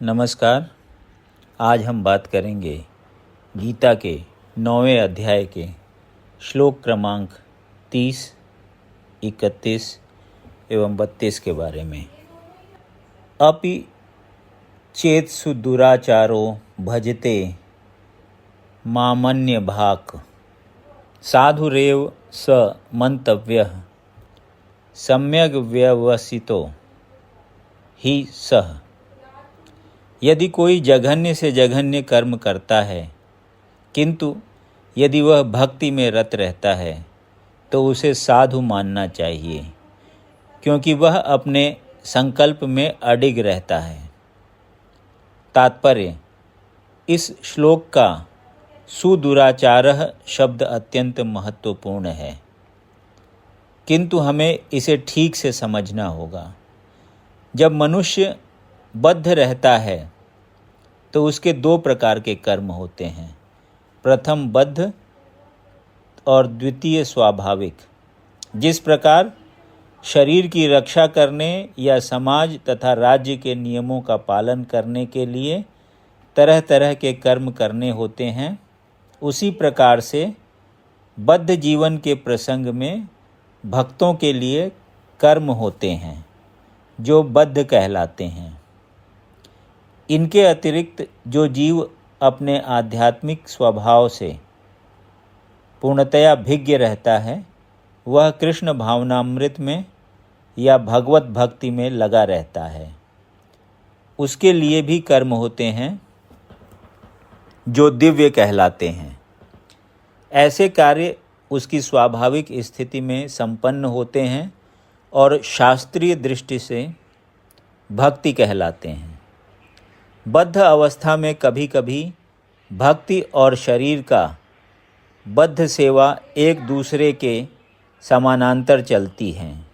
नमस्कार। आज हम बात करेंगे गीता के 9वें अध्याय के श्लोक क्रमांक 30, 31 एवं 32 के बारे में। अपि चेत्सु दुराचारो भजते मामन्य भाक साधुरेव स मंतव्यः सम्यग् व्यवसितो ही सः। यदि कोई जघन्य से जघन्य कर्म करता है, किंतु यदि वह भक्ति में रत रहता है तो उसे साधु मानना चाहिए, क्योंकि वह अपने संकल्प में अडिग रहता है। तात्पर्य: इस श्लोक का सुदुराचारः शब्द अत्यंत महत्वपूर्ण है, किंतु हमें इसे ठीक से समझना होगा। जब मनुष्य बद्ध रहता है तो उसके दो प्रकार के कर्म होते हैं, प्रथम बद्ध और द्वितीय स्वाभाविक। जिस प्रकार शरीर की रक्षा करने या समाज तथा राज्य के नियमों का पालन करने के लिए तरह तरह के कर्म करने होते हैं, उसी प्रकार से बद्ध जीवन के प्रसंग में भक्तों के लिए कर्म होते हैं जो बद्ध कहलाते हैं। इनके अतिरिक्त जो जीव अपने आध्यात्मिक स्वभाव से पूर्णतया भिज्ञ रहता है, वह कृष्ण भावनामृत में या भगवत भक्ति में लगा रहता है। उसके लिए भी कर्म होते हैं जो दिव्य कहलाते हैं। ऐसे कार्य उसकी स्वाभाविक स्थिति में संपन्न होते हैं और शास्त्रीय दृष्टि से भक्ति कहलाते हैं। बद्ध अवस्था में कभी कभी भक्ति और शरीर का बद्ध सेवा एक दूसरे के समानांतर चलती हैं,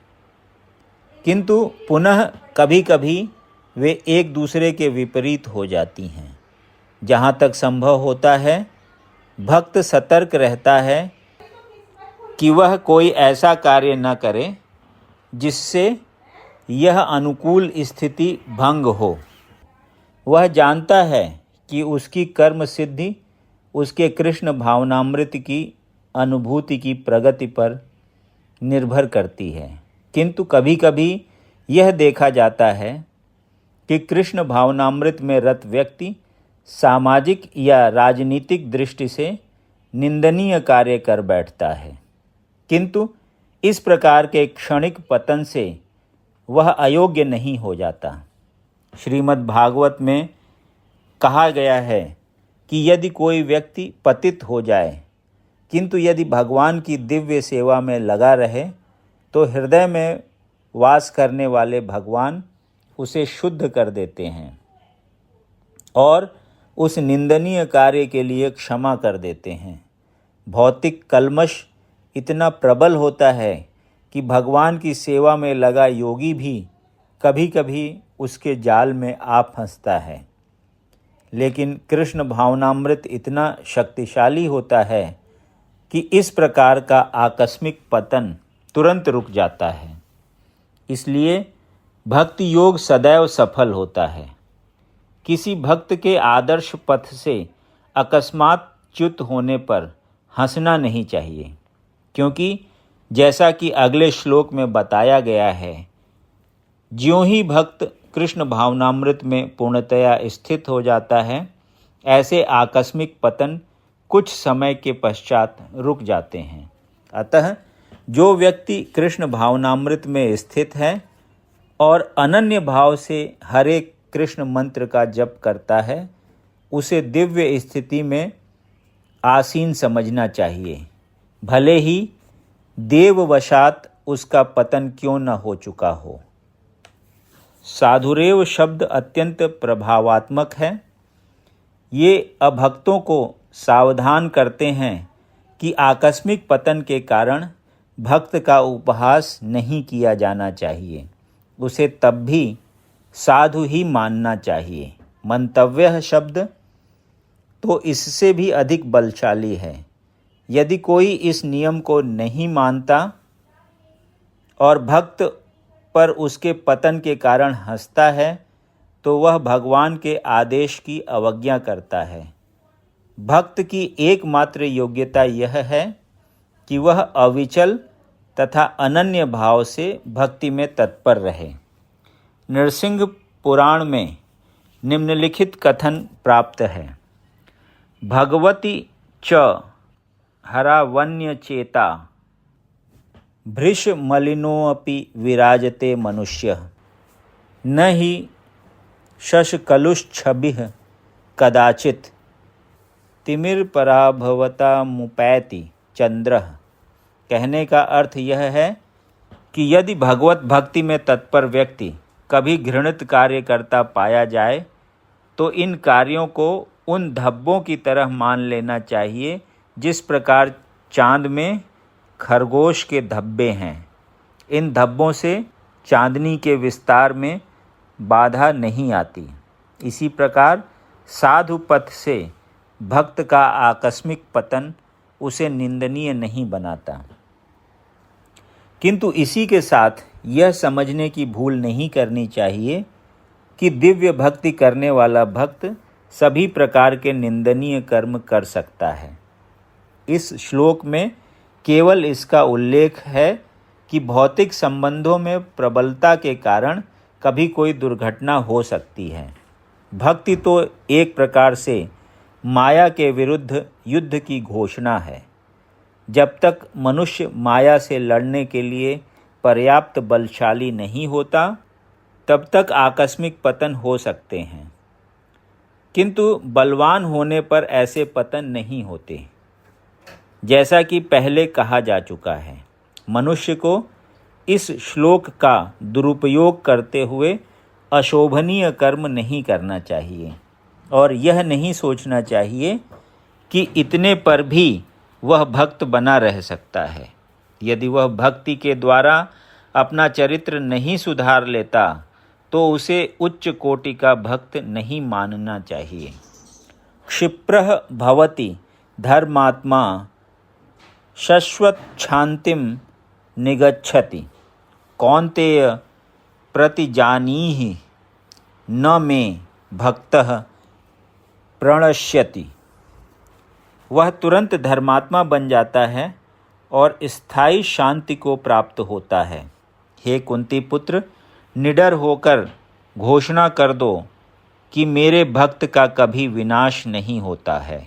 किंतु पुनः कभी कभी वे एक दूसरे के विपरीत हो जाती हैं। जहाँ तक संभव होता है, भक्त सतर्क रहता है कि वह कोई ऐसा कार्य न करे जिससे यह अनुकूल स्थिति भंग हो। वह जानता है कि उसकी कर्म सिद्धि उसके कृष्ण भावनामृत की अनुभूति की प्रगति पर निर्भर करती है, किंतु कभी कभी यह देखा जाता है कि कृष्ण भावनामृत में रत व्यक्ति सामाजिक या राजनीतिक दृष्टि से निंदनीय कार्य कर बैठता है, किंतु इस प्रकार के क्षणिक पतन से वह अयोग्य नहीं हो जाता। श्रीमद् भागवत में कहा गया है कि यदि कोई व्यक्ति पतित हो जाए, किंतु यदि भगवान की दिव्य सेवा में लगा रहे, तो हृदय में वास करने वाले भगवान उसे शुद्ध कर देते हैं और उस निंदनीय कार्य के लिए क्षमा कर देते हैं। भौतिक कल्मश इतना प्रबल होता है कि भगवान की सेवा में लगा योगी भी कभी कभी उसके जाल में आ फंसता है, लेकिन कृष्ण भावनामृत इतना शक्तिशाली होता है कि इस प्रकार का आकस्मिक पतन तुरंत रुक जाता है। इसलिए भक्ति योग सदैव सफल होता है। किसी भक्त के आदर्श पथ से अकस्मात च्युत होने पर हंसना नहीं चाहिए, क्योंकि जैसा कि अगले श्लोक में बताया गया है, ज्यों ही भक्त कृष्ण भावनामृत में पूर्णतया स्थित हो जाता है, ऐसे आकस्मिक पतन कुछ समय के पश्चात रुक जाते हैं। अतः जो व्यक्ति कृष्ण भावनामृत में स्थित है और अनन्य भाव से हरे कृष्ण मंत्र का जप करता है, उसे दिव्य स्थिति में आसीन समझना चाहिए, भले ही देववशात उसका पतन क्यों न हो चुका हो। साधुरेव शब्द अत्यंत प्रभावात्मक है। ये अभक्तों को सावधान करते हैं कि आकस्मिक पतन के कारण भक्त का उपहास नहीं किया जाना चाहिए, उसे तब भी साधु ही मानना चाहिए। मंतव्य शब्द तो इससे भी अधिक बलशाली है। यदि कोई इस नियम को नहीं मानता और भक्त पर उसके पतन के कारण हंसता है, तो वह भगवान के आदेश की अवज्ञा करता है। भक्त की एकमात्र योग्यता यह है कि वह अविचल तथा अनन्य भाव से भक्ति में तत्पर रहे। नृसिंह पुराण में निम्नलिखित कथन प्राप्त है। भगवती च हरावन्य चेता भृश मलिनोऽपि विराजते मनुष्य न ही शशकलुषछबिः कदाचित् तिमिरपराभवता मुपैति चंद्रः। कहने का अर्थ यह है कि यदि भगवत भक्ति में तत्पर व्यक्ति कभी घृणित कार्य करता पाया जाए तो इन कार्यों को उन धब्बों की तरह मान लेना चाहिए जिस प्रकार चांद में खरगोश के धब्बे हैं। इन धब्बों से चांदनी के विस्तार में बाधा नहीं आती। इसी प्रकार साधु पथ से भक्त का आकस्मिक पतन उसे निंदनीय नहीं बनाता। किंतु इसी के साथ यह समझने की भूल नहीं करनी चाहिए कि दिव्य भक्ति करने वाला भक्त सभी प्रकार के निंदनीय कर्म कर सकता है। इस श्लोक में केवल इसका उल्लेख है कि भौतिक संबंधों में प्रबलता के कारण कभी कोई दुर्घटना हो सकती है। भक्ति तो एक प्रकार से माया के विरुद्ध युद्ध की घोषणा है। जब तक मनुष्य माया से लड़ने के लिए पर्याप्त बलशाली नहीं होता तब तक आकस्मिक पतन हो सकते हैं, किंतु बलवान होने पर ऐसे पतन नहीं होते। जैसा कि पहले कहा जा चुका है, मनुष्य को इस श्लोक का दुरुपयोग करते हुए अशोभनीय कर्म नहीं करना चाहिए और यह नहीं सोचना चाहिए कि इतने पर भी वह भक्त बना रह सकता है। यदि वह भक्ति के द्वारा अपना चरित्र नहीं सुधार लेता तो उसे उच्च कोटि का भक्त नहीं मानना चाहिए। क्षिप्रः भवति धर्मात्मा शाश्वत शांतिं निगच्छति कौन्तेय प्रतिजानीहि न मे भक्तः प्रणश्यति। वह तुरंत धर्मात्मा बन जाता है और स्थायी शांति को प्राप्त होता है। हे कुंती पुत्र, निडर होकर घोषणा कर दो कि मेरे भक्त का कभी विनाश नहीं होता है।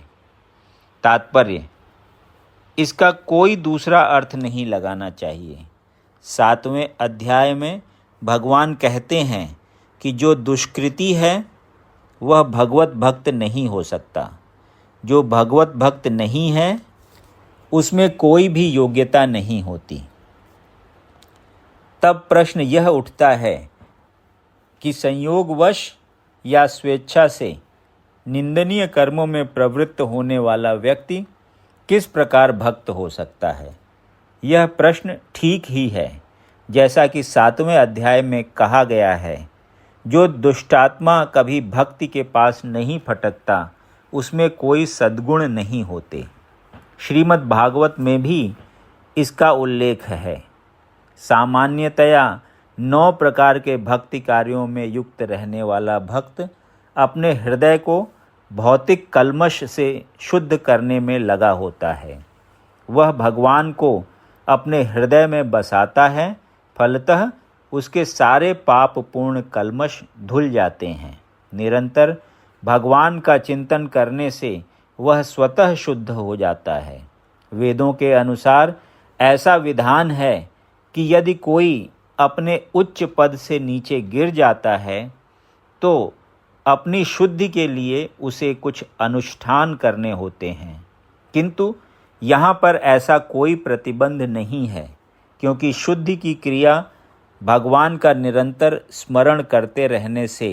तात्पर्य, इसका कोई दूसरा अर्थ नहीं लगाना चाहिए। 7वें अध्याय में भगवान कहते हैं कि जो दुष्कृति है वह भगवत भक्त नहीं हो सकता। जो भगवत भक्त नहीं है उसमें कोई भी योग्यता नहीं होती। तब प्रश्न यह उठता है कि संयोगवश या स्वेच्छा से निंदनीय कर्मों में प्रवृत्त होने वाला व्यक्ति किस प्रकार भक्त हो सकता है। यह प्रश्न ठीक ही है, जैसा कि 7वें अध्याय में कहा गया है, जो दुष्टात्मा कभी भक्ति के पास नहीं फटकता उसमें कोई सद्गुण नहीं होते। श्रीमद् भागवत में भी इसका उल्लेख है। सामान्यतया 9 प्रकार के भक्ति कार्यों में युक्त रहने वाला भक्त अपने हृदय को भौतिक कल्मश से शुद्ध करने में लगा होता है। वह भगवान को अपने हृदय में बसाता है, फलतः उसके सारे पाप पूर्ण कल्मश धुल जाते हैं। निरंतर भगवान का चिंतन करने से वह स्वतः शुद्ध हो जाता है। वेदों के अनुसार ऐसा विधान है कि यदि कोई अपने उच्च पद से नीचे गिर जाता है तो अपनी शुद्धि के लिए उसे कुछ अनुष्ठान करने होते हैं, किंतु यहाँ पर ऐसा कोई प्रतिबंध नहीं है, क्योंकि शुद्धि की क्रिया भगवान का निरंतर स्मरण करते रहने से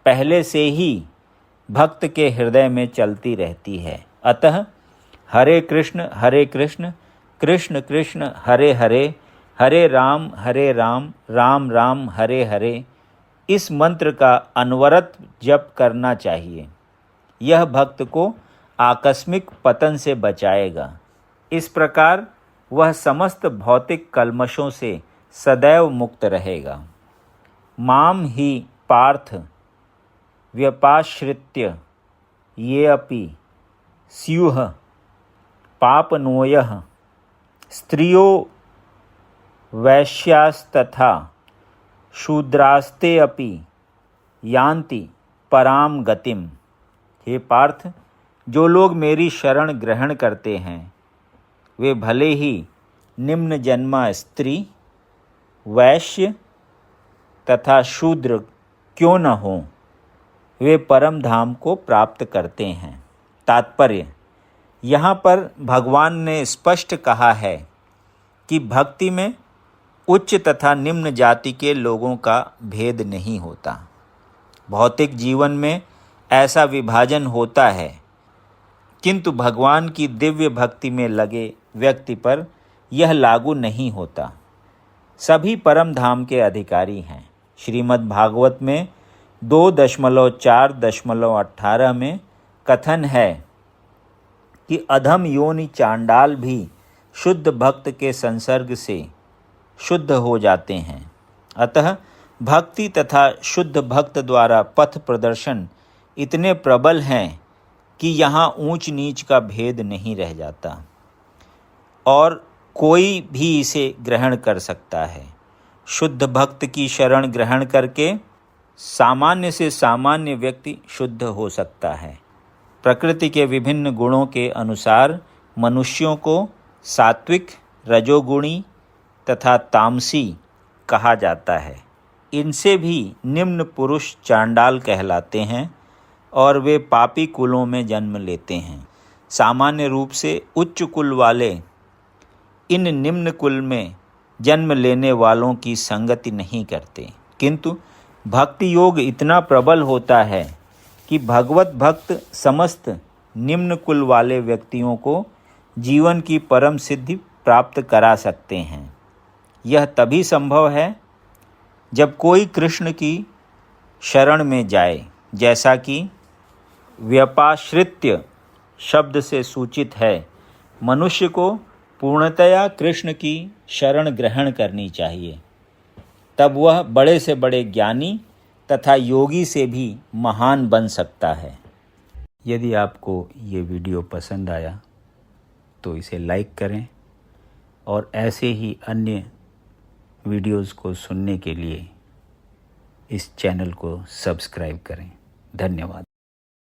पहले से ही भक्त के हृदय में चलती रहती है। अतः हरे कृष्ण कृष्ण कृष्ण हरे हरे, हरे राम राम राम हरे हरे, इस मंत्र का अनवरत जप करना चाहिए। यह भक्त को आकस्मिक पतन से बचाएगा। इस प्रकार वह समस्त भौतिक कल्मशों से सदैव मुक्त रहेगा। माम ही पार्थ व्यपाश्रित्य ये अपि स्युः पापनोयः स्त्रियो वैश्यास्तथा शूद्रास्ते अपि यान्ति पराम गतिम। हे पार्थ, जो लोग मेरी शरण ग्रहण करते हैं वे भले ही निम्न जन्मा स्त्री, वैश्य तथा शूद्र क्यों न हों, वे परम धाम को प्राप्त करते हैं। तात्पर्य: यहाँ पर भगवान ने स्पष्ट कहा है कि भक्ति में उच्च तथा निम्न जाति के लोगों का भेद नहीं होता। भौतिक जीवन में ऐसा विभाजन होता है, किंतु भगवान की दिव्य भक्ति में लगे व्यक्ति पर यह लागू नहीं होता। सभी परम धाम के अधिकारी हैं। श्रीमद् भागवत में 2.4.18 में कथन है कि अधम योनि चांडाल भी शुद्ध भक्त के संसर्ग से शुद्ध हो जाते हैं। अतः भक्ति तथा शुद्ध भक्त द्वारा पथ प्रदर्शन इतने प्रबल हैं कि यहाँ ऊंच नीच का भेद नहीं रह जाता और कोई भी इसे ग्रहण कर सकता है। शुद्ध भक्त की शरण ग्रहण करके सामान्य से सामान्य व्यक्ति शुद्ध हो सकता है। प्रकृति के विभिन्न गुणों के अनुसार मनुष्यों को सात्विक, रजोगुणी तथा तामसी कहा जाता है। इनसे भी निम्न पुरुष चांडाल कहलाते हैं और वे पापी कुलों में जन्म लेते हैं। सामान्य रूप से उच्च कुल वाले इन निम्न कुल में जन्म लेने वालों की संगति नहीं करते, किंतु भक्ति योग इतना प्रबल होता है कि भगवत भक्त समस्त निम्न कुल वाले व्यक्तियों को जीवन की परम सिद्धि प्राप्त करा सकते हैं। यह तभी संभव है जब कोई कृष्ण की शरण में जाए, जैसा कि व्यपाश्रित्य शब्द से सूचित है। मनुष्य को पूर्णतया कृष्ण की शरण ग्रहण करनी चाहिए, तब वह बड़े से बड़े ज्ञानी तथा योगी से भी महान बन सकता है। यदि आपको ये वीडियो पसंद आया तो इसे लाइक करें और ऐसे ही अन्य वीडियोस को सुनने के लिए इस चैनल को सब्सक्राइब करें। धन्यवाद।